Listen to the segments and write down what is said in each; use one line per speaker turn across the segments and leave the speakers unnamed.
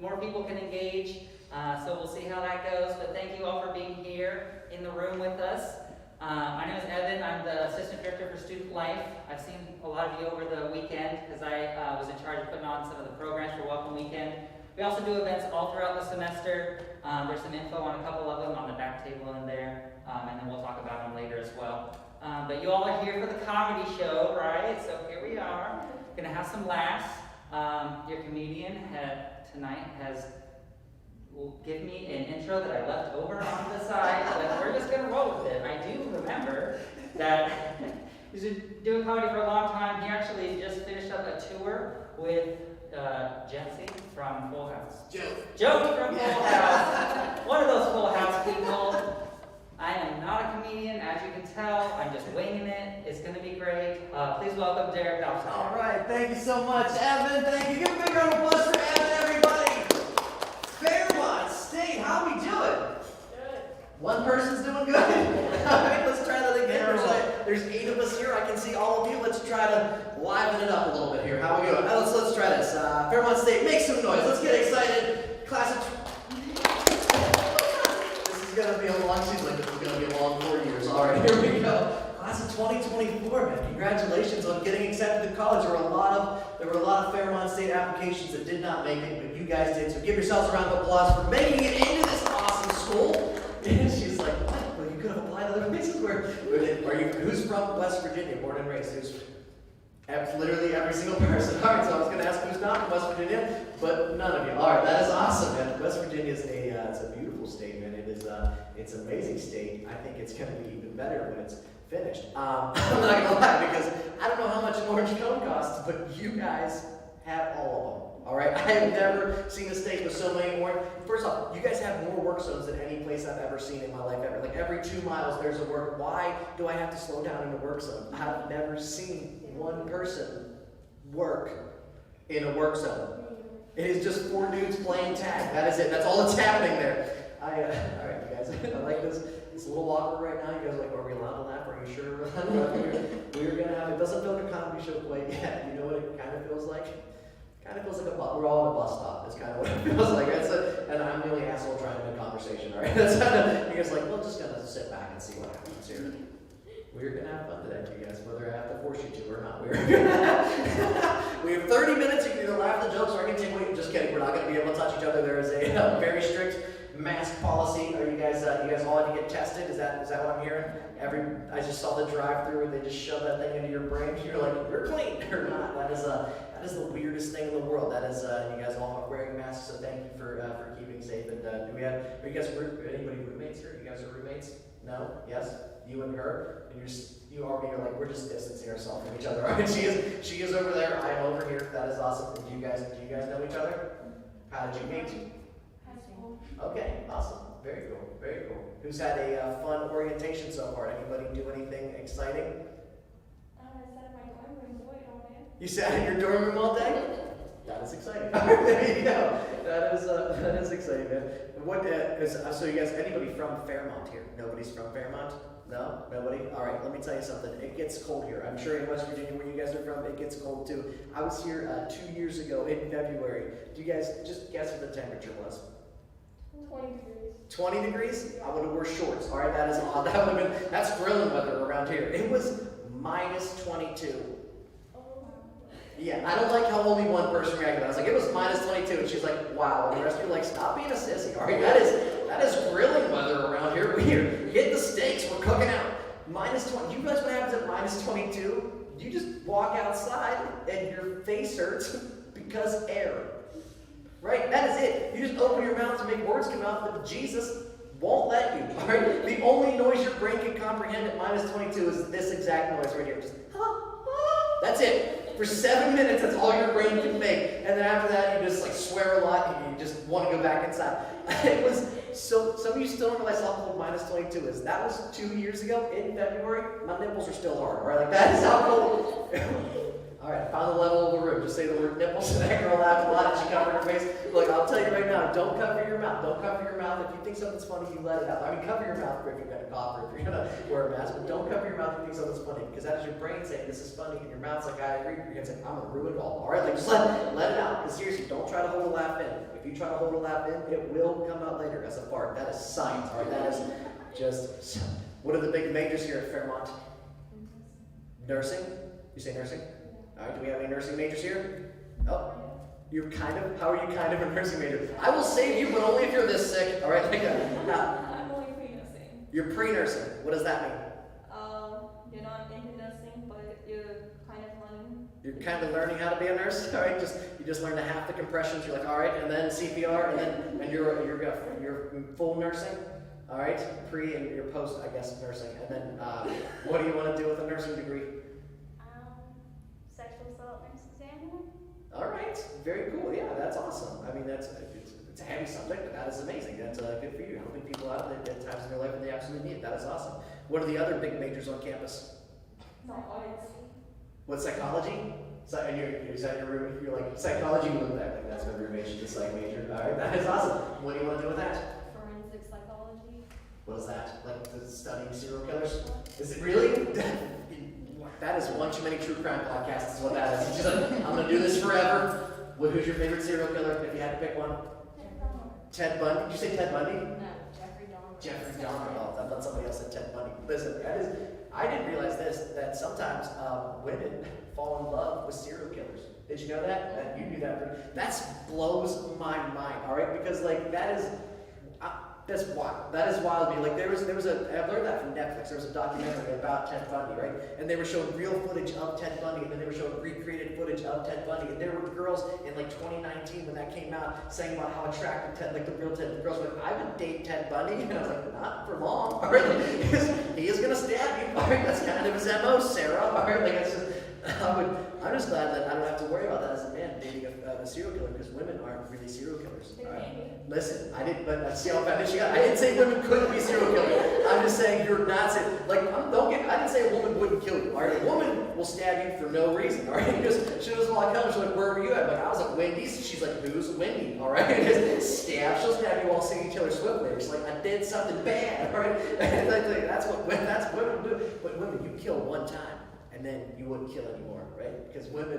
more people can engage. So we'll see how that goes. But thank you all for being here in the room with us. My name is Evan. I'm the Assistant Director for Student Life. I've seen a lot of you over the weekend because I was in charge of putting on some of the programs for Welcome Weekend. We also do events all throughout the semester. There's some info on a couple of them on the back table in there, and then we'll talk about them later as well. But you all are here for the comedy show, right? So here we are. Gonna have some laughs. Your comedian tonight will give me an intro that I left over on the side, but we're just gonna roll with it. I do remember that he's been doing comedy for a long time. He actually just finished up a tour with Jesse from Full House. Joe from Full House. One of those Full House people. I am not a comedian, as you can tell. I'm just winging it. It's going to be great. Please welcome Derek Balshar.
All right, thank you so much, Evan. Thank you. Give a big round of applause for Evan, everybody. Fairmont State, how we doing? Good. One person's doing good. All right, let's try that again. There's 8 of us here. I can see all of you. Let's try to liven it up a little bit here. How we going? Let's try this. Fairmont State, make some noise. Let's get excited. Class of... This is going to be a long season. This is going to be a long 4 years. All right, here we go. Class of 2024, man. Congratulations on getting accepted to college. There were a lot of Fairmont State applications that did not make it, but you guys did. So give yourselves a round of applause for making it into this awesome school. And she's like, what? Well, you could have applied other places. Who's from West Virginia, born and raised? Literally every single person. All right, so I was going to ask who's not from West Virginia, but none of you. All right, that is awesome, man. West Virginia is it's a beautiful state, man. It's an amazing state. I think it's going to be even better when it's finished. I'm not going to lie, because I don't know how much an orange cone costs, but you guys have all of them. All right, I have never seen a state with so many orange. First off, you guys have more work zones than any place I've ever seen in my life ever. Like every 2 miles, there's a work. Why do I have to slow down in a work zone? I've never seen one person work in a work zone. It is just 4 dudes playing tag. That is it. That's all that's happening there. All right, you guys. I like this. It's a little awkward right now. You guys are like, are we allowed to laugh? Are you sure we're gonna have? It doesn't feel like a comedy show quite yet. You know what it kind of feels like? Kind of feels like a bus. We're all at a bus stop. That's kind of what it feels like. And I'm the only asshole trying to make conversation. All right. That's kind of. You guys are like, well, just gonna sit back and see what happens here. We're gonna have fun today, you guys, whether I have to force you to or not. We have 30 minutes. You can either laugh at the jokes or I can take away. Just kidding. We're not gonna be able to touch each other. There is a very strict mask policy. Are you guys all had to get tested? Is that what I'm hearing? I just saw the drive-through and they just shove that thing into your brain. You're like, you're clean or not. That is the weirdest thing in the world. That is you guys all are wearing masks, so thank you for keeping safe. And are you guys anybody roommates here? You guys are roommates? No? Yes? You and her? And you're like, we're just distancing ourselves from each other. Right? She is over there, I am over here. That is awesome. Do you guys know each other? How did you meet? Okay, awesome. Very cool, very cool. Who's had a fun orientation so far? Anybody do anything exciting?
I sat in my dorm room all day.
You sat in your dorm room all day? That is exciting. There you go. That is exciting, man. So you guys, anybody from Fairmont here? Nobody's from Fairmont? No? Nobody? All right, let me tell you something. It gets cold here. I'm sure in West Virginia, where you guys are from, it gets cold too. I was here 2 years ago in February. Do you guys just guess what the temperature was?
20 degrees.
20 degrees? I would have wore shorts. All right, that is odd. That's grilling weather around here. It was minus 22. Yeah, I don't like how only one person reacted. I was like, it was minus 22, and she's like, wow. And the rest of you are like, stop being a sissy. All right, that is grilling weather around here. We're hit the steaks. We're cooking out. Minus 20. You realize what happens at minus 22? You just walk outside, and your face hurts because air. Right? That is it. You just open your mouth to make words come out, but Jesus won't let you. All right? The only noise your brain can comprehend at minus 22 is this exact noise right here. Just, that's it. For 7 minutes, that's all your brain can make. And then after that, you just like swear a lot and you just want to go back inside. It was so, some of you still don't realize how cold minus 22 is. That was 2 years ago in February. My nipples are still hard. All right? Like that is how cold. All All right, I found the level of the room. Just say the word nipples, and that girl laughed a lot, and she covered her face. Look, I'll tell you right now, don't cover your mouth. Don't cover your mouth. If you think something's funny, you let it out. I mean, cover your mouth if you're going to cough or if you're going to wear a mask, but don't cover your mouth if you think something's funny, because that is your brain saying this is funny, and your mouth's like, I agree. You're going to say, I'm going to ruin it all. All right, like just let it out. Because seriously, don't try to hold a laugh in. If you try to hold a laugh in, it will come out later as a fart. That is science. All right, that is just. What are the big majors here at Fairmont? Nursing. You say nursing? All right, do we have any nursing majors here? Oh, you're kind of, how are you kind of a nursing major? I will save you, but only if you're this sick, all right? Like,
I'm only pre-nursing.
you're pre-nursing. What does that mean?
You're not into nursing, but you're kind of learning.
You're kind of learning how to be a nurse, all right? You just learn the half the compressions. You're like, all right, and then CPR, and you're full nursing, all right? Pre and you're post, I guess, nursing. And then, what do you want to do with a nursing degree?
Sexual assault nurse examiner.
All right, very cool. Yeah, that's awesome. I mean, it's a heavy subject, but that is amazing. That's good for you, helping people out at times in their life when they absolutely need it. That is awesome. What are the other big majors on campus?
Psychology.
What, psychology? And is that your room? You're like psychology. You look back like that's my roommate. She's a psych major. All right, that is awesome. What do you want to do with that?
Forensic psychology.
What is that? Like studying serial killers? Is it really? That is one too many true crime podcasts. Is what that is. It's just like, I'm gonna do this forever. Who's your favorite serial killer? If you had to pick one. Ted Bundy. Did you say Ted Bundy?
No, Jeffrey Dahmer.
Jeffrey Dahmer. Oh, I thought somebody else said Ted Bundy. Listen, I didn't realize this, that sometimes women fall in love with serial killers. Did you know that? That you knew that. That blows my mind, all right? Because, like, that's wild. That is wild to me. Like, I've learned that from Netflix. There was a documentary about Ted Bundy, right? And they were showing real footage of Ted Bundy, and then they were showing recreated footage of Ted Bundy. And there were girls in, like, 2019 when that came out saying about how attractive Ted, like, the real Ted, the girls were like, I would date Ted Bundy. And I was like, not for long, all right? Because he is going to stab you, all right? That's kind of his MO, Sarah, all right? Like, it's just, I'm just glad that I don't have to worry about that as a man dating a serial killer, because women aren't really serial killers.
They
All right?
can be.
Listen, I see how offended she got. I didn't say women couldn't be serial killers. I'm just saying you're not saying, like, I didn't say a woman wouldn't kill you. All right, a woman will stab you for no reason. All right, she doesn't want to come. She's like, where were you at? Like, I was at Wendy's. She's like, who's Wendy? All right, just stab. She'll stab you while singing Taylor Swift lyrics. Like, I did something bad. All right, that's what women do. But women, you kill one time, and then you wouldn't kill anymore, right? Because women,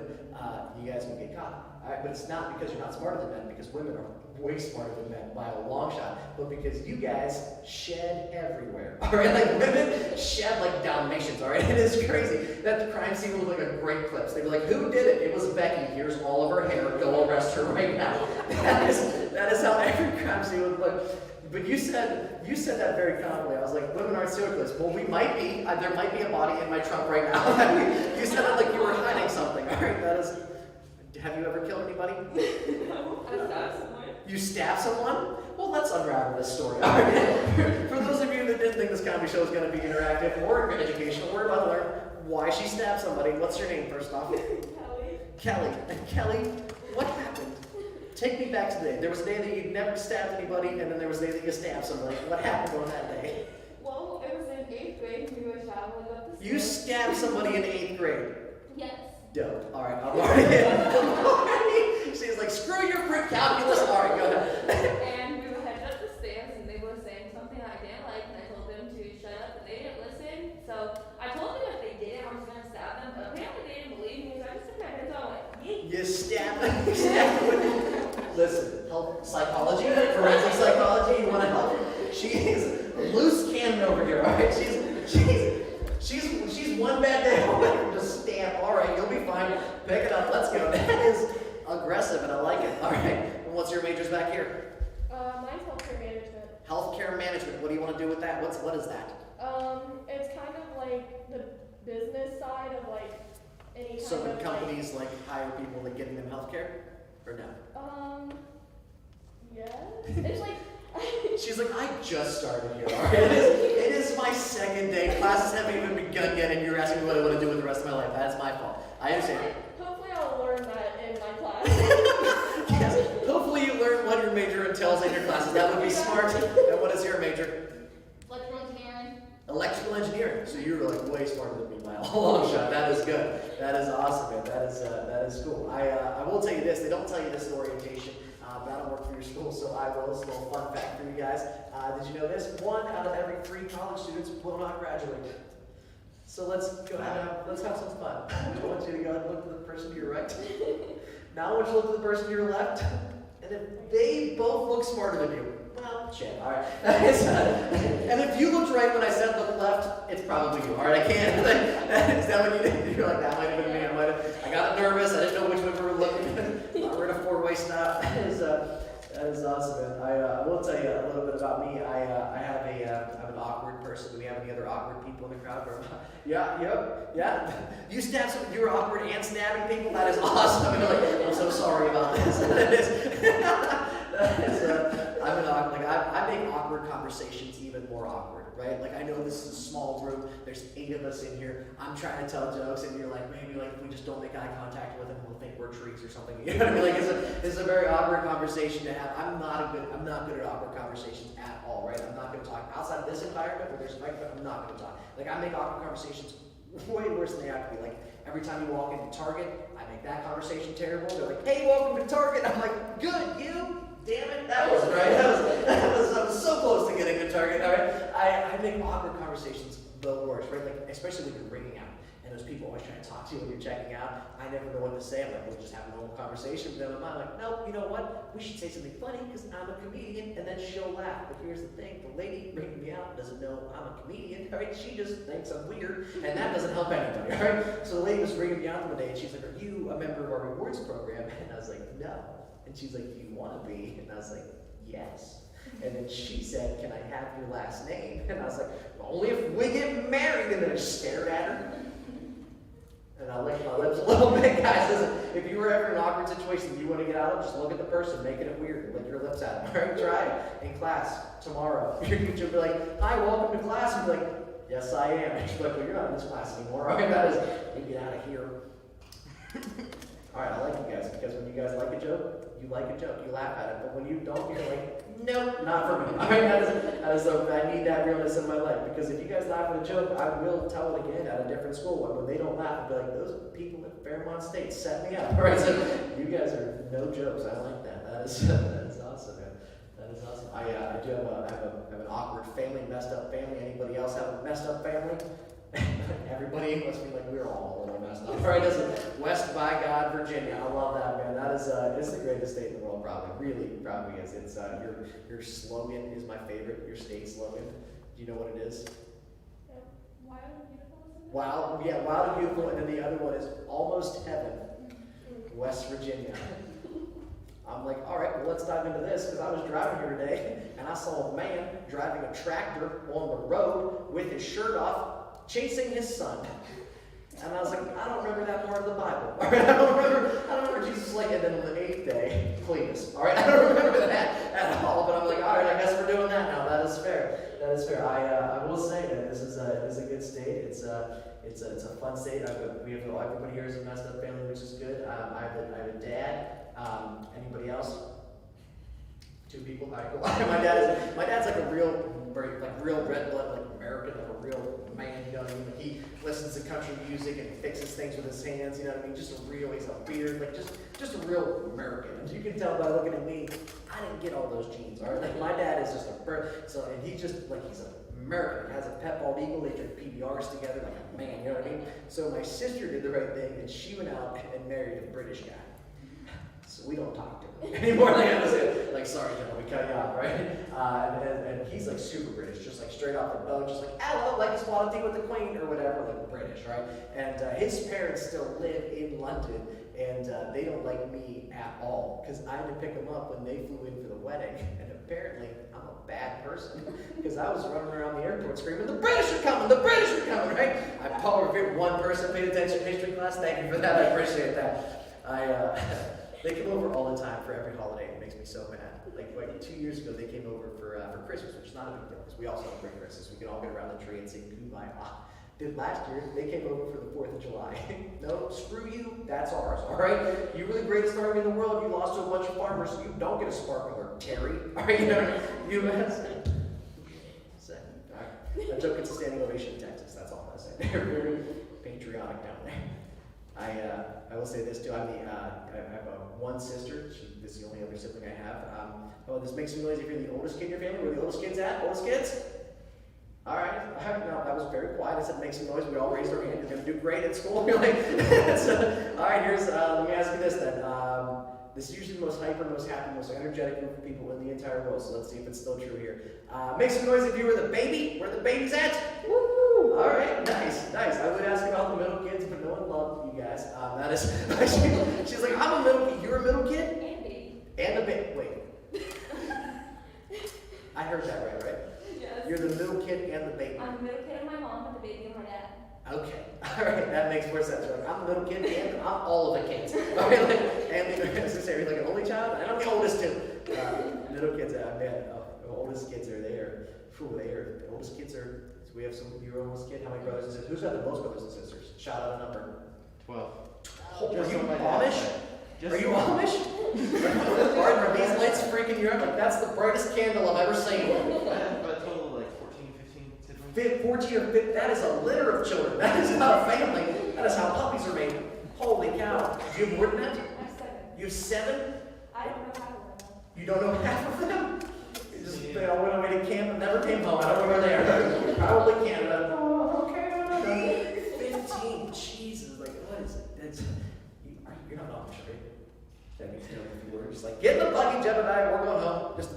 you guys would get caught. All right, but it's not because you're not smarter than men, because women are way smarter than men by a long shot, but because you guys shed everywhere. All right, like women shed like Dalmatians. All right, it is crazy. That crime scene would look like a great clips. They'd be like, "Who did it? It was Becky. Here's all of her hair. Go arrest her right now." That is how every crime scene would look. But you said that very confidently. I was like, women aren't serial killers. Well, we might be. There might be a body in my trunk right now. You said it like you were hiding something. All right, that is. Have you ever killed anybody?
No, I stabbed someone.
You stabbed someone? Well, let's unravel this story. All right. For those of you that didn't think this comedy show was going to be interactive or educational, we're about to learn why she stabbed somebody. What's your name, first off?
Kelly.
Kelly. And Kelly, what happened? Take me back to the day. There was a day that you never stabbed anybody, and then there was a day that you stabbed somebody. What happened on that day?
Well, it was in 8th grade. We were traveling up the stairs.
You stabbed somebody in 8th grade.
Yes.
Dope. All right, I'm already. She's like, screw your calculus. All right, go ahead.
And we were headed up the stairs, and they were saying something I didn't like, and I told them to shut up, but they didn't listen. So I told them if they did, I was going to stab them, but apparently they didn't believe me, so I just took my head on it.
You stabbed. Listen, help psychology, forensic psychology. You want to help? She's loose cannon over here. All right, she's one bad day away from just stab. All right, you'll be fine. Pick it up. Let's go. That is aggressive, and I like it. All right. And what's your majors back here?
Mine's healthcare management.
Healthcare management. What do you want to do with that? What is that?
It's kind of like the business side of like any kind
So when
of
companies like hire people, like getting them healthcare, or no?
Yes. It's like
She's like, I just started here. All right? It is my second day. Classes haven't even begun yet, and you're asking me what I want to do with the rest of my life. That's my fault. I understand.
Hopefully I'll learn that in my class.
Yes. Hopefully you learn what your major entails in your classes. That would be smart. And what is your major?
Electrical engineering.
Electrical engineering. So you're like way smarter than me by a long shot. That is good. That is awesome, man. That is cool. I will tell you this. They don't tell you this in orientation. But I don't work for your school, so I will. It's a little fun fact for you guys. Did you know this? 1 out of every 3 college students will not graduate. So let's go let's have some fun. I want you to go and look at the person to your right. Now I want you to look at the person to your left. And if they both look smarter than you, well, shit, all right. And if you looked right when I said look left, it's probably you. All right, I can't. Is that what you did? You're like, that might have been me. I got nervous. I didn't know which way we were looking. We're in a 4-way stop. That is awesome, man. I will tell you a little bit about me. I'm an awkward person. Do we have any other awkward people in the crowd? Yeah. You stab some. You're awkward and stabbing people. That is awesome. I'm so sorry about this. I'm an awkward. I make awkward conversations even more awkward, right? Like I know this is a small group. There's 8 of us in here. I'm trying to tell jokes, and you're like, maybe like if we just don't make eye contact with them, we'll think we're trees or something. You know what I mean? Like it's a very awkward conversation to have. I'm not good at awkward conversations at all, right? I'm not going to talk outside of this environment where there's a microphone. I'm not going to talk. Like I make awkward conversations way worse than they have to be. Like every time you walk into Target, I make that conversation terrible. They're like, "Hey, welcome to Target." I'm like, "Good, you." Damn it, that wasn't right. I was so close to getting to Target. All right, I make awkward conversations the worst, right? Like especially when you're ringing out, and those people always trying to talk to you when you're checking out. I never know what to say. I'm like, we'll just have a normal conversation. But then I'm like, no, you know what? We should say something funny because I'm a comedian, and then she'll laugh. But here's the thing: the lady ringing me out doesn't know I'm a comedian. All right, she just thinks I'm weird, and that doesn't help anybody. All right. So the lady was ringing me out one day, and she's like, "Are you a member of our rewards program?" And I was like, "No." And she's like, "Do you want to be?" And I was like, "Yes." And then she said, "Can I have your last name?" And I was like, "Only if we get married." And then I stared at her. And I licked my lips a little bit. Guys, listen, if you were ever in an awkward situation you want to get out of, just look at the person, making it weird, and lick your lips at them. All right, try it in class tomorrow. Your teacher will be like, "Hi, welcome to class." And you'll be like, "Yes, I am." And she's like, "Well, you're not in this class anymore." All right, that is, you get out of here. All right, I like you guys, because when you guys like a joke, you like a joke, you laugh at it. But when you don't, you're like, "Nope, not for me." All right, I need that realness in my life, because if you guys laugh at a joke, I will tell it again at a different school. And when they don't laugh, I'll be like, "Those people at Fairmont State set me up." All right, so you guys are no jokes. I like that. That is awesome, man. That is awesome. I do have an awkward family, messed up family. Anybody else have a messed up family? Everybody must be like, we're all a little messed up. All right, West by God, Virginia. I love that, man. That is it's the greatest state in the world, probably. Really, probably is. It's your slogan is my favorite. Your state slogan. Do you know what it is?
Wild and beautiful.
Wild, yeah, wild and beautiful. And then the other one is almost heaven, West Virginia. I'm like, all right, well, let's dive into this, because I was driving here today, and I saw a man driving a tractor on the road with his shirt off, chasing his son. And I was like, I don't remember that part of the Bible. All right, I don't remember Jesus like, and then on the 8th day, cleanest. All right, I don't remember that at all. But I'm like, all right, I guess we're doing that now. That is fair. That is fair. I will say that this is a good state. It's a fun state. Everybody here is a messed up family, which is good. I have a dad. Anybody else? 2 people. All right, cool. My dad's like a real red blood, like American, like a real man. You know what I mean? Like he listens to country music and fixes things with his hands. You know what I mean? Just a real. He's a beard, like just a real American. And you can tell by looking at me, I didn't get all those genes. All right, like my dad is just a so, and he's just like he's an American. He has a pet bald eagle. They drink PBRs together, like a man. You know what I mean? So my sister did the right thing, and she went out and married a British guy. So we don't talk to him anymore. Like, sorry, John, we cut you off, right? And he's like super British, just like straight off the boat, just like, hello, like equality with the Queen or whatever, like British, right? And his parents still live in London, and they don't like me at all, because I had to pick them up when they flew in for the wedding, and apparently I'm a bad person, because I was running around the airport screaming, the British are coming, right? I probably one person paid attention in history class, thank you for that, I appreciate that. They come over all the time for every holiday. It makes me so mad. Like 2 years ago, they came over for Christmas, which is not a big deal because we all celebrate Christmas. We can all get around the tree and sing Kumbaya. Did last year, they came over for the 4th of July. No, screw you, that's ours, all right? You were the greatest army in the world. You lost to a bunch of farmers. You don't get a sparkler, Terry. All right, you know, A joke gets a standing ovation in Texas. That's all I'm gonna say. They're very patriotic down there. I will say this too. I have one sister. This is the only other sibling I have. Oh, this makes some noise if you're the oldest kid in your family. Where are the oldest kids at? Oldest kids? All right. No, that was very quiet. I said make some noise. We all raised our hand. You're gonna do great at school. You're like, so, all right. Here's. Let me ask you this then. This is usually the most hyper, most happy, most energetic group of people in the entire world. So let's see if it's still true here. Make some noise if you were the baby. Where the baby's at? Woo! All right. Nice. I would ask about the middle kids, but no one loved you guys. That is. She's like, I'm a middle kid. You're a middle kid.
And baby.
And a baby. Wait. I heard that right?
Yes.
You're the middle kid and the baby.
I'm the middle kid of my mom, and the baby of my dad.
Okay, all right, that makes more sense. You're like, I'm the middle kid and I'm all of the kids. All right, like, and as I say, you're like an only child, and I'm the oldest too. Middle kids, man, the oldest kids are there. The oldest kids are. So we have some. Your oldest kid. How many brothers and sisters? Who's got the most brothers and sisters? Shout out a number.
12.
Oh,
Just
are you
on my dad's
Amish?
side. Just
Are you Amish? Martin, are these lights freaking you out? Like that's the brightest candle I've ever seen.
I have a total of like 14, 15 siblings.
14 or 15, that is a litter of children. That is not a family. That is how puppies are made. Holy cow. Do you have more than that?
I have 7.
You have 7?
I don't know how to them.
You don't know half of them? They all went away to camp and never came home. I don't know where they are. Probably Canada. Oh, Canada. 15. Jesus. Like, what is it? You're not Amish, right? That means you were just like, get in the buggy, Jebediah. We're going home. Just,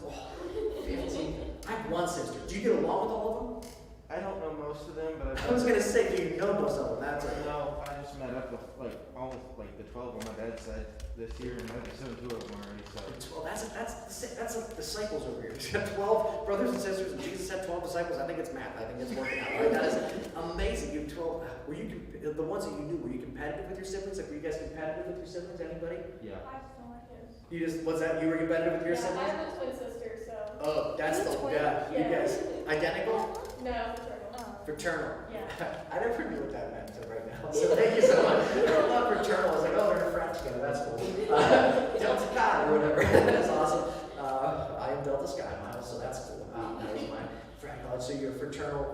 15. I have one sister. Do you get along with all of them?
I don't know most of them, but
I was gonna say, do you know most of them? That's it.
No, I just met up with like almost like the 12 on my dad's side this year, and I've seen 2 of them already. So
12, that's like disciples over here. He's got 12 brothers and sisters, and Jesus had 12 disciples. I think it's math. I think it's working out. Right? That is amazing. You have 12. Were you the ones that you knew? Were you competitive with your siblings? Like, were you guys competitive with your siblings? Anybody?
yeah.
I just don't like this.
You just what's that? You were competitive with your
I
siblings?
have a twin sister, so.
Oh, that's the
Twin?
yeah. You
Yeah.
guys identical,
No, fraternal.
fraternal.
Yeah.
I never knew what that meant until right now. So thank you so much. I love fraternal. I was like, oh, they're in a frat together. That's cool. Delta Chi or whatever. That's awesome. I am Delta Sky Miles, so that's cool. That was my frat college. So you're a fraternal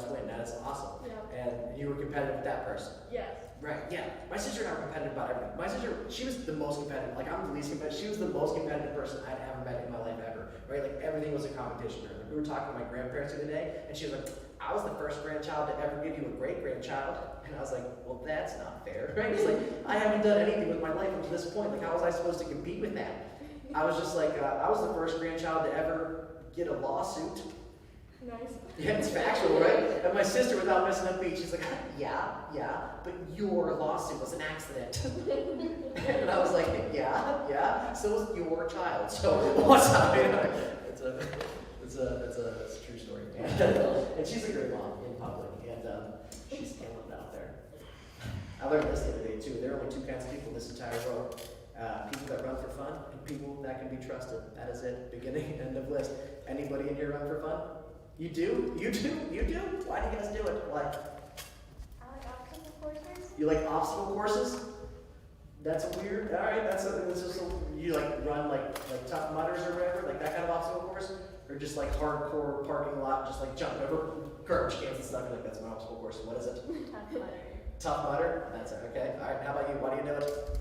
twin. That is awesome.
Yeah.
And you were competitive with that person.
Yes.
Right, yeah. My sister and I were competitive about everything. My sister, she was the most competitive. Like, I'm the least competitive. She was the most competitive person I'd ever met in my life ever. Right? Like, everything was a competition. Like, we were talking to my grandparents the other day, and she was like, I was the first grandchild to ever give you a great-grandchild. And I was like, well, that's not fair. Right? It's like, I haven't done anything with my life up to this point. Like, how was I supposed to compete with that? I was just like, I was the first grandchild to ever get a lawsuit.
Nice.
Yeah, it's factual, right? And my sister, without missing a beat, she's like, yeah, but your lawsuit was an accident. And I was like, yeah, so was your child. So what's up? It's a true story. And she's a great mom in public, and she's killing it out there. I learned this the other day too. There are only 2 kinds of people in this entire world. People that run for fun and people that can be trusted. That is it. Beginning, end of list. Anybody in here run for fun? You do? You do? You do? Why do you guys do it? Why?
I like obstacle courses.
You like obstacle courses? That's weird. All right, that's just you like run like Tough Mudders or whatever, like that kind of obstacle course, or just like hardcore parking lot, just like jump over curb cans and stuff. You're like, that's my obstacle course. What is it? Tough Mudder. That's it. Okay. All right. How about you? Why do you do it?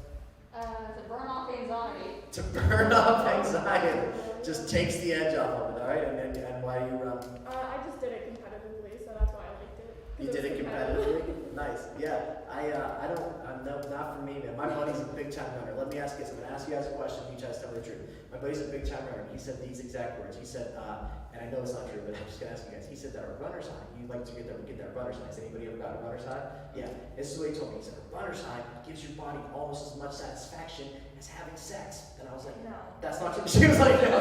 To burn off anxiety.
To burn off anxiety. Just takes the edge off of it. All right. And why do you run?
I just did it competitively, so that's why I liked it. 'Cause
You did
was
it competitively? Nice. Yeah. I don't, no, not for me, man. My buddy's a big time runner. Let me ask you this. I'm going to ask you guys a question. You guys tell me the truth. My buddy's a big time runner. He said these exact words. He said, and I know it's not true, but I'm just going to ask you guys. He said that a runner's high, you like to get that runner's high. Has anybody ever got a runner's high? Yeah. This is what he told me. He said, a runner's high gives your body almost as much satisfaction as having sex. And I was like,
No.
that's not true. She was like, no.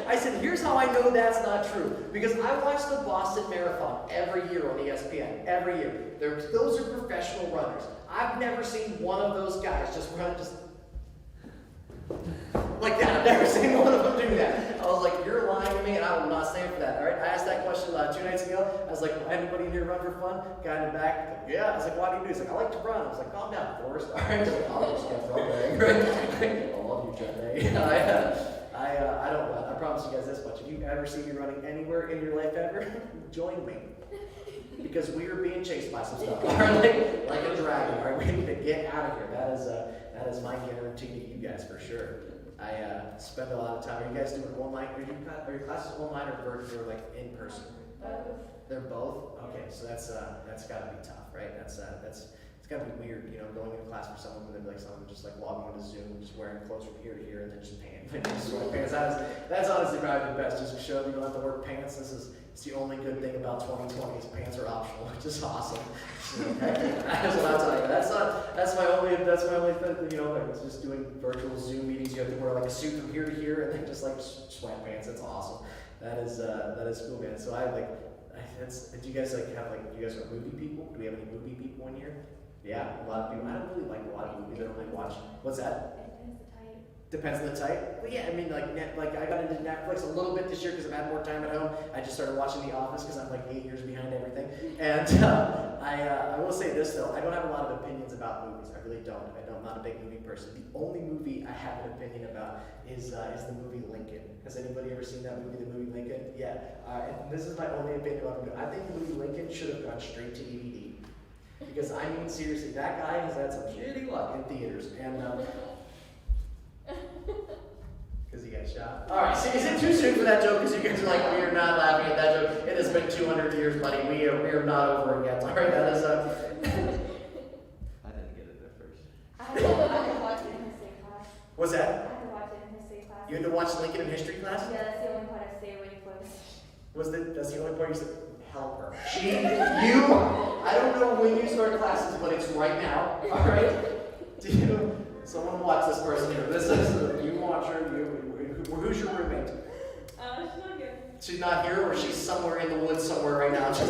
I said, here's how I know that's not true. Because I watch the Boston Marathon every year on ESPN. Every year. Those are professional runners. I've never seen one of those guys just run like that. I've never seen one of them do that. I was like, you're lying to me, and I will not stand for that. All right. I asked that question 2 nights ago. I was like, anybody in here run for fun? Guy in the back, like, yeah. I was like, why do you do? He's like, I like to run. I was like, calm down, Forrest. All right. Like, I'll just get from there. I love you, John. I don't run. I promise promise you guys this much. If you ever see me running anywhere in your life ever, join me. Because we are being chased by some stuff. All right, like a dragon. All right, we need to get out of here. That is my guarantee to you guys for sure. I spend a lot of time. Are you guys doing online? Are your classes online or virtual or like in person? They're both? Okay, so that's gotta be tough, right? It's gotta be weird, you know, going into class for someone and then like someone just like logging onto Zoom, just wearing clothes from here to here and then just sweatpants. That's honestly probably the best, just to show you don't have to wear pants. It's the only good thing about 2020 is pants are optional, which is awesome. That's what I'm telling you. That's my only thing, you know, like it's just doing virtual Zoom meetings. You have to wear like a suit from here to here and then just like sweatpants. It's awesome. That is cool, man. So do you guys you guys are movie people? Do we have any movie people in here? Yeah, a lot of people. I don't really like a lot of movies. I don't really watch. What's that? Depends on the type. Well, yeah, I mean, like I got into Netflix a little bit this year because I've had more time at home. I just started watching The Office because I'm like 8 years behind everything. And I will say this though, I don't have a lot of opinions about movies. I really don't. I'm not a big movie person. The only movie I have an opinion about is the movie Lincoln. Has anybody ever seen that movie, the movie Lincoln? Yeah. And this is my only opinion about the movie. I think the movie Lincoln should have gone straight to DVD. Because I mean, seriously, that guy has had some shitty luck in theaters. And because he got shot. Alright, so is it too soon for that joke? Because you guys are like, we are not laughing at that joke. It has been 200 years, buddy. We are not over it yet. Alright, that is
I didn't get it at first.
I had to watch it in history class.
What's that?
I had to watch it in history class.
You had to watch Lincoln in history class?
Yeah, that's the only part I stay awake for.
That's the only part you said? Help her. I don't know when you start classes, but it's right now. Alright? Someone watch this person here. This is, you watch her, who's your roommate?
She's not here.
She's not here, or she's somewhere in the woods somewhere right now. She's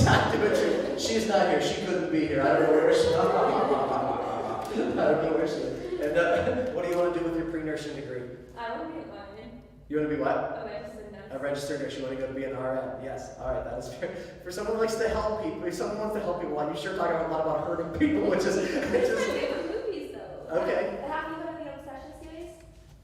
not here. She couldn't be here. I don't know where she is. I don't know where she is. And what do you want to do with your pre-nursing degree?
I want to be a lineman.
You want to be what?
A registered nurse.
A registered nurse. You want to go to be an RN? Yes. All right, that is fair. For someone who likes to help people, if someone wants to help people, you sure talking a lot about hurting people, which is.
It's my favorite movies, though.
Okay.
Have you heard of the Obsession series?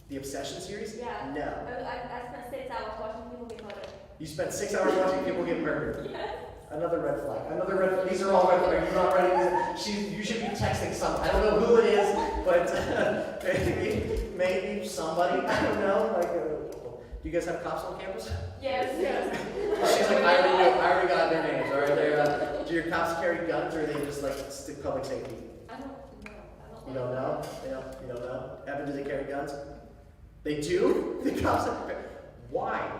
The Obsession series?
Yeah.
No.
I spent 6 hours watching people get murdered.
You spent 6 hours watching people get murdered.
Yes.
Another red flag. Another red flag. These are all red flags. You're not ready. You should be texting someone. I don't know who it is, but maybe somebody. I don't know. Do you guys have cops on campus?
Yes.
She's like, I already got their names. All right. Do your cops carry guns, or are they just like stick public safety?
I don't know.
You don't know? You don't know? Evan, do they carry guns? They do? The cops why?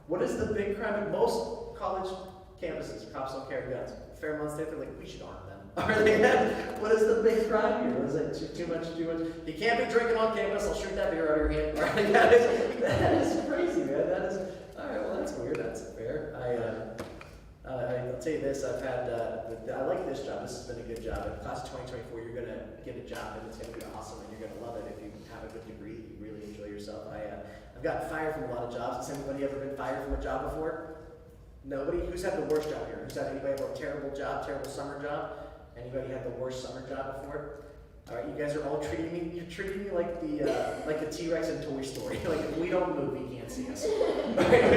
What is the big crime at most college campuses? Cops don't carry guns. Fairmont State, they're like, we should arm them. Are they? What is the big crime here? Is it too much? You can't be drinking on campus. I'll shoot that beer out of your hand. Right? That is crazy, man. That is, all right, well, that's weird. That's fair. I'll tell you this, I like this job. This has been a good job. In class of 2024, you're going to get a job and it's going to be awesome and you're going to love it if you have a good degree, you really enjoy yourself. I've gotten fired from a lot of jobs. Has anybody ever been fired from a job before? Nobody? Who's had the worst job here? Anybody have a terrible job, terrible summer job? Anybody had the worst summer job before? All right, you guys are all you're treating me like the T-Rex in Toy Story. Like, if we don't move, you can't see us. Right?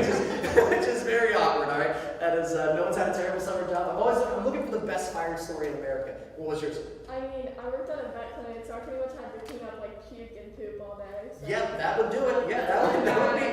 Which is very awkward, all right? That is, no one's had a terrible summer job. I'm looking for the best fired story in America. What was yours?
I mean, I worked at a vet clinic, so I pretty much had to clean up like puke and poop all day. So.
Yep, that would do it. Yeah, that would be.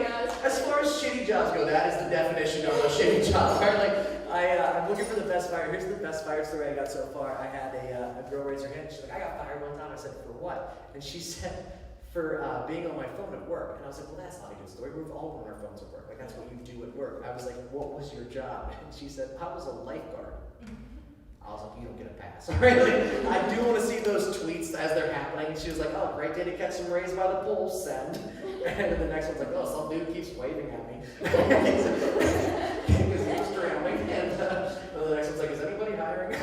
As far as shitty jobs go, that is the definition of a shitty job. Right? Like, I'm looking for the best fire. Here's the best fire story I got so far. I had a girl raise her hand. She's like, I got fired one time. I said, for what? And she said, for being on my phone at work. And I was like, well, that's not a good story. We're all on our phones at work. Like, that's what you do at work. I was like, what was your job? And she said, I was a lifeguard. I was like, you don't get a pass. Right? Like, I do want to see those tweets as they're happening. She was like, oh, great day to catch some rays by the pool, send. And then the next one's like, oh, some dude keeps waving at me. Because he was drowning. And the next one's like, is anybody hiring? I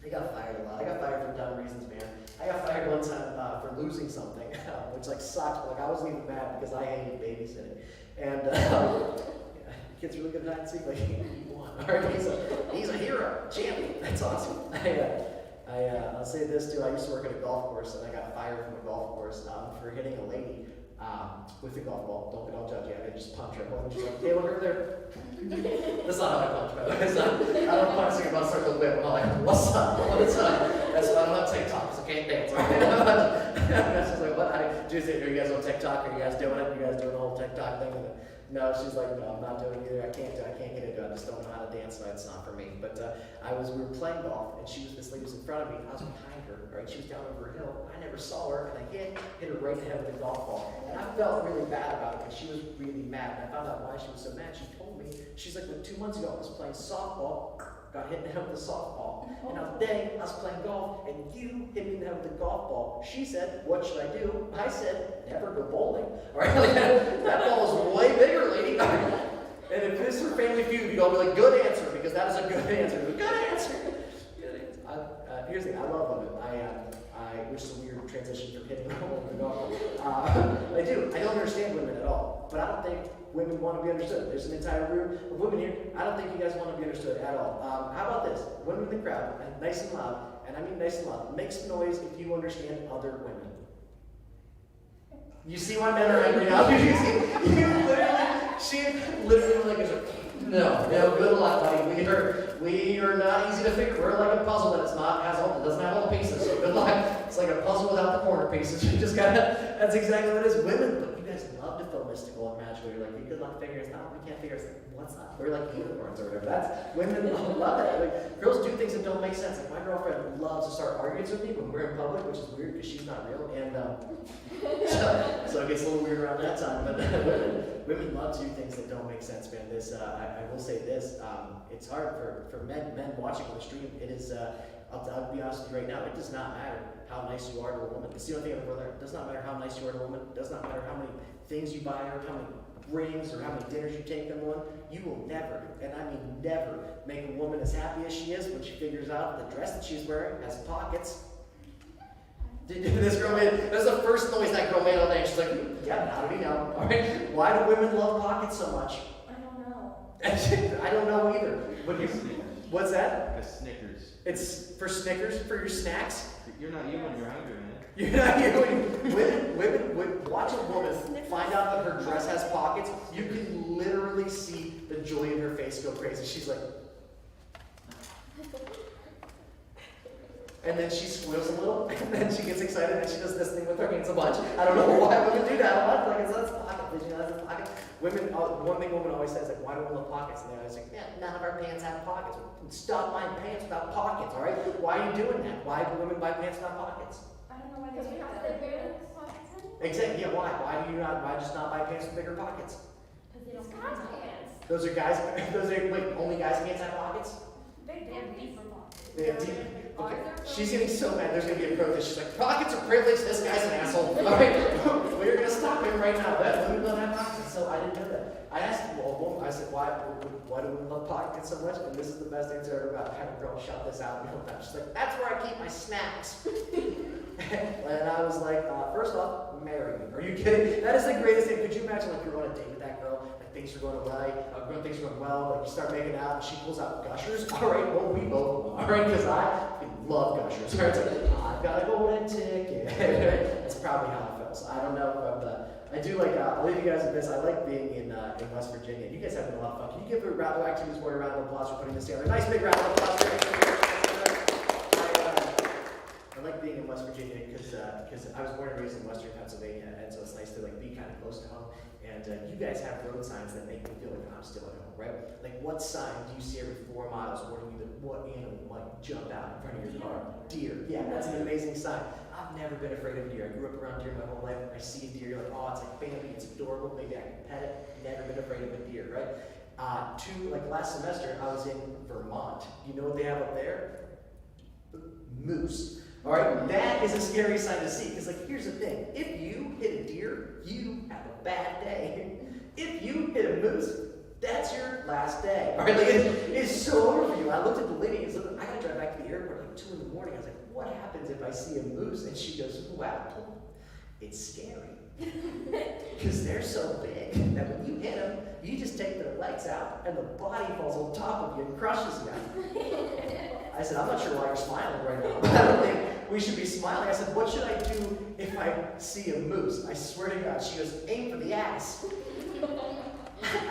got fired a lot. I got fired for dumb reasons, man. I got fired one time for losing something, which like sucked. Like, I wasn't even mad because I hated babysitting. And kid's really good at hide and seek. Like, he won. All right, he's a hero, champion. That's awesome. I'll say this too. I used to work at a golf course, and I got fired from a golf course for hitting a lady. with the golf ball. Don't get all judgy. I just punch her. And she's like, hey, look over there. That's not how I punch, by the way. It's not, I don't punch so you're about to start the whip. I'm like, what's up? What's up? That's why I don't have TikTok, so I can't dance. Right? She's like, what? Are you guys on TikTok? Are you guys doing it? You guys doing the whole TikTok thing? No, she's like, no, I'm not doing it either. I can't get into it. I just don't know how to dance, so it's not for me. But we were playing golf, and this lady was in front of me. I was behind her, right? She was down over a hill. I never saw her, and I hit her right in the head with the golf ball. And I felt really bad about it, because she was really mad. And I found out why she was so mad. She told me, she's like, 2 months ago, I was playing softball, got hit in the head with a softball. And now today, I was playing golf, and you hit me in the head with a golf ball. She said, what should I do? I said, never go bowling. All right, like, that ball is way bigger, lady. And if this were Family Feud, you'd all be like, good answer, because that is a good answer. Good answer. Good answer. Here's the thing, I love women. Which is a weird transition from hitting a woman with a golf ball. I do. I don't understand women at all. But I don't think women want to be understood. There's an entire room of women here. I don't think you guys want to be understood at all. How about this? Women in the crowd, and nice and loud, and I mean nice and loud. Make some noise if you understand other women. You see why men are angry now? She literally like, no, good luck, buddy. We are not easy to figure. We're like a puzzle that doesn't have all the pieces. So good luck. It's like a puzzle without the corner pieces. You just that's exactly what it is. Women, but you guys love to feel mystical and magical. You're like, good luck figuring it out. We can't figure it out. What's up? We're like unicorns or whatever. Women love that. Like, girls do things that don't make sense. Like my girlfriend loves to start arguments with me when we're in public, which is weird because she's not real. And so it gets a little weird around that time. But women love to do things that don't make sense, man. I will say this. It's hard for men watching on the stream. It is. I'll be honest with you right now. It does not matter how nice you are to a woman. It's the only thing I've ever learned. It does not matter how nice you are to a woman. It does not matter how many things you buy her, how many rings or how many dinners you take them on. You will never, and I mean never, make a woman as happy as she is when she figures out the dress that she's wearing has pockets. This girl that's the first noise that girl made all day. She's like, yeah, how do we know? All right. Why do women love pockets so much?
I don't know.
I don't know either. What's that?
A Snickers.
It's for Snickers, for your snacks?
You're not you when you're hungry, man.
You're not you. Women, watch a woman find out that her dress has pockets. You can literally see the joy in her face go crazy. She's like, and then she squeals a little, and then she gets excited, and she does this thing with her hands a bunch. I don't know why women do that a lot. Like, that's pocket vision, that's pocket. Women, one thing women always says, like, why do women love pockets? And they're always like, yeah, none of our pants have pockets. Stop buying pants without pockets, all right? Why are you doing that? Why do women buy pants without pockets?
I don't know why
Because we
they do
have
that.
to wear pockets anymore.
Exactly, yeah, why? Why just not buy pants with bigger pockets?
Because they don't
Guys'
have
pants.
Those are wait, only guys' pants have pockets?
They have deeper pockets.
They have deep. Okay, she's getting so mad. There's gonna be a protest. She's like, pockets are privilege. This guy's an asshole. All right, we're gonna stop him right now. That women don't have pockets, so I didn't know that. I asked I said, why do women love pockets so much? And this is the best answer I ever got. I had a girl shout this out. She's like, that's where I keep my snacks. And I was like, first off, marry me. Are you kidding? That is the greatest thing. Could you imagine like you're on a date with that girl, like things are going right, things are going well, like you start making out, and she pulls out Gushers. All right, well we both, all right, because I love Gushers. Right? It's like, I've got a golden ticket. That's probably how it feels. I don't know if I do like. I'll leave you guys with this. I like being in West Virginia. You guys have been a lot of fun. Can you give a Radioactivities Board a round of applause for putting this together? Nice big round of applause. I like being in West Virginia because I was born and raised in Western Pennsylvania, and so it's nice to like be kind of close to home. And you guys have road signs that make me feel like I'm still at home, right? Like what sign do you see every 4 miles warning you that what animal might jump out in front of your car? Deer. Yeah, that's an amazing sign. I've never been afraid of a deer. I grew up around deer my whole life. I see a deer, you're like, oh, it's like Bambi, it's adorable. Maybe I can pet it. Never been afraid of a deer, right? Last semester, I was in Vermont. You know what they have up there? Moose. All right, that is a scary sight to see because, like, here's the thing: if you hit a deer, you have a bad day. If you hit a moose, that's your last day. All right, like it's so over for you. I looked at the lady and said, "I gotta drive back to the airport at like 2 in the morning." I was like, "What happens if I see a moose?" And she goes, "Wow, it's scary because they're so big that when you hit them, you just take their legs out and the body falls on top of you and crushes you." I said, "I'm not sure why you're smiling right now. I don't think we should be smiling." I said, "What should I do if I see a moose. I swear to God. She goes, aim for the ass.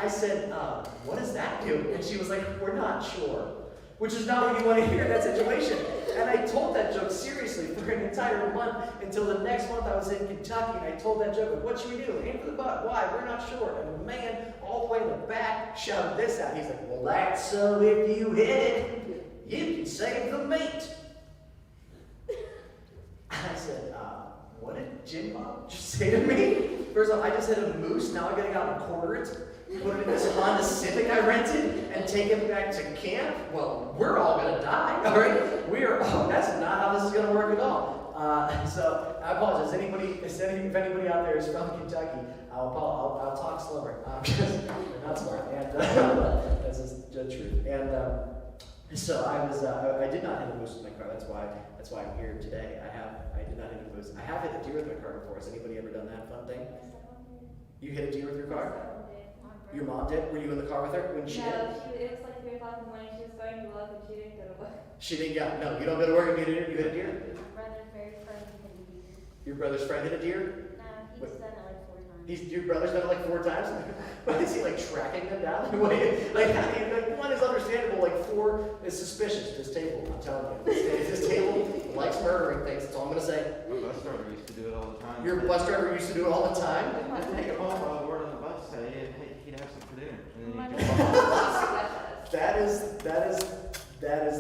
I said, what does that do? And she was like, we're not sure. Which is not what you want to hear in that situation. And I told that joke seriously for an entire month until the next month I was in Kentucky and I told that joke, what should we do? Aim for the butt. Why? We're not sure. And the man all the way in the back shouted this out. He's like, well, that's so if you hit it, you can save the meat. I said, what did Jim Bob just say to me? First off, I just hit a moose. Now I gotta go out and quarter it, put it in this Honda Civic I rented, and take it back to camp. Well, we're all gonna die, all right? That's not how this is gonna work at all. So I apologize. If anybody out there is from Kentucky, I'll talk slower because they're not smart, and that's just the truth. And so I did not hit a moose with my car. That's why I'm here today. I did not hit a moose. I have hit a deer with my car before. Has anybody ever done that fun thing? You hit a deer with your car? Your mom did? Were you in the car with her when she did?
It was like 3 o'clock in the morning. She was going to work and she didn't go to work.
She didn't go. No, you don't go to work and you hit a deer?
My brother's very friend hit a deer.
Your brother's friend hit a deer?
No, he's done it like 4 times.
Your brother's done it like 4 times? But is he like tracking them down? Like, one is understandable, like 4 is suspicious. This table, I'm telling you. This table likes murdering things, that's all I'm gonna say.
My bus driver used to do it all the time.
Your bus driver used to do it all the time?
I'd take him home, word on the bus, say, hey, he'd have some for dinner. And
My
then he'd jump off.
That is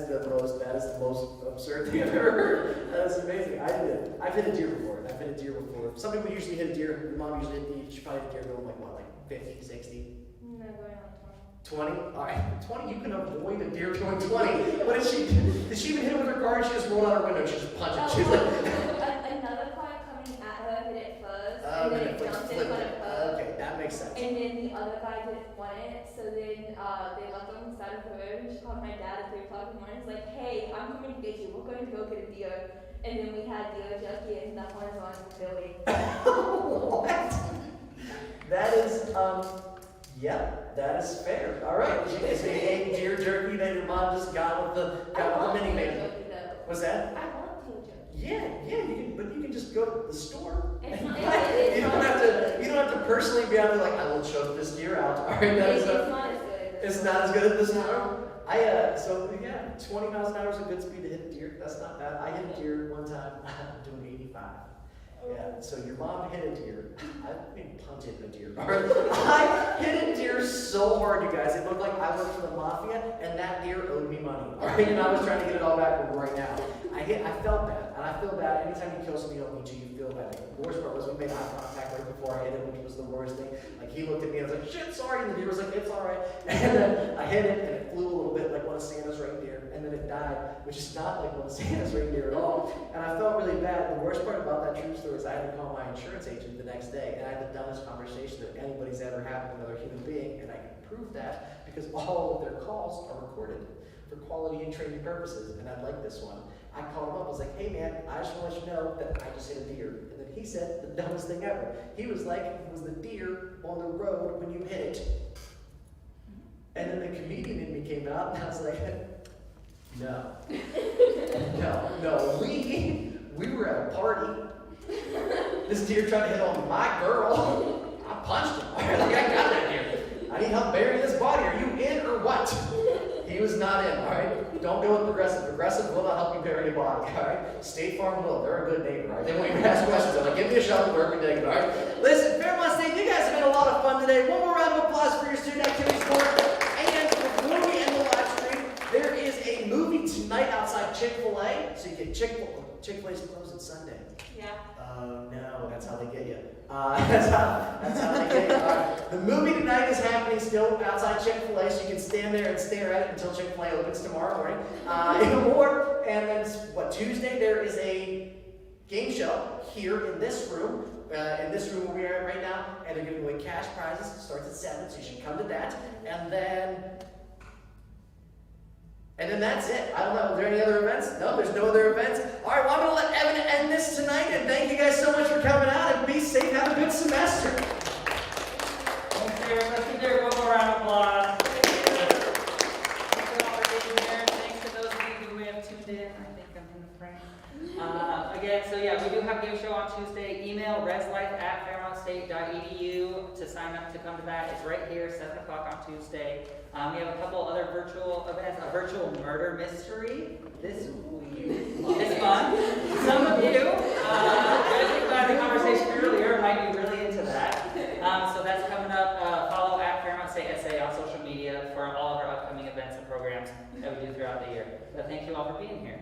the most absurd thing I've ever heard. That is amazing. I've hit a deer before. Some people usually hit a deer. Your mom usually she probably hit a deer going like 50, 60?
No, going on
20? Alright, 20, you can avoid a deer going 20. What did she do? Did she even hit it with her car and she just rolled out her window and she just punched it? She was like,
Another car coming at her hit it first, and then it jumped in front of her.
Okay, that makes sense.
And then the other guy didn't want it, so then they left on the side of the road, and she called my dad at 3 o'clock in the morning. She's like, hey, I'm coming to get you. We're going to go get a deer. And then we had deer junkie, and that one's on Billy.
What? That is, that is fair. Alright, is it a deer jerky that your mom just got with the mini baby? What's that?
I love deer jerky.
Yeah, you can just go to the store.
It's not,
You don't have to personally be out there like, I will choke this deer out. Alright, that is
it's not as good.
it's not as good as this
No.
store. 20 miles an hour is a good speed to hit a deer. That's not bad. I hit a deer one time doing 85. Yeah, so your mom hit a deer. I punted a deer. I hit a deer so hard, you guys. It looked like I worked for the mafia, and that deer owed me money. All right, and I was trying to get it all back right now. I felt bad, and I feel bad anytime you kill somebody you don't need to. You feel bad. The worst part was we made eye contact right before I hit him, which was the worst thing. Like he looked at me and I was like, "Shit, sorry," and the deer was like, "It's all right." And then I hit it, and it flew a little bit like one of Santa's reindeer, and then it died, which is not like one of Santa's reindeer at all. And I felt really bad. The worst part about that true story is I had to call my insurance agent the next day, and I had the dumbest conversation that anybody's ever had with another human being, and I can prove that because all of their calls are recorded for quality and training purposes, and I'd like this one. I called him up, I was like, "Hey man, I just want to let you know that I just hit a deer." And then he said the dumbest thing ever. He was like, "It was the deer on the road when you hit it." And then the comedian in me came out, and I was like, no. No, we were at a party. This deer tried to hit on my girl. I punched him. Like, I got that deer. I need help burying this body. Are you in or what? He was not in, all right? Don't go with Progressive. Progressive will not help you bury a body, all right? State Farm will. They're a good neighbor, all right? They won't even ask questions. They're like, "Give me a shovel, where can we take it?" All right? Listen, Fairmont State, you guys have had a lot of fun today. One more round of applause for your student activity sport. And before we end the live stream, there is a movie tonight outside Chick-fil-A. So you get Chick-fil-A's closed on Sunday.
Yeah.
Oh no, that's how they get you. That's how they get you. All right. The movie tonight is happening still outside Chick-fil-A, so you can stand there and stare at it until Chick-fil-A opens tomorrow morning. And then Tuesday there is a game show here in this room where we are right now, and they're giving away cash prizes. It starts at 7, so you should come to that. And then that's it. I don't know. Are there any other events? No, there's no other events. All right, well, I'm going to let Evan end this tonight, and thank you guys so much for coming out, and be safe. Have a good semester.
Thanks, Derek. Let's give Derek one more round of applause. Thanks for all for being here. Thanks to those of you who have tuned in. I think I'm in the frame. Again, so yeah, we do have a game show on Tuesday. fairmontstate.edu to sign up to come to that. It's right here, 7 o'clock on Tuesday. We have a couple other virtual events, a virtual murder mystery this week. It's fun. Some of you, judging by the conversation earlier, might be really into that. So that's coming up. Follow at Fairmont State SA on social media for all of our upcoming events and programs that we do throughout the year. But thank you all for being here.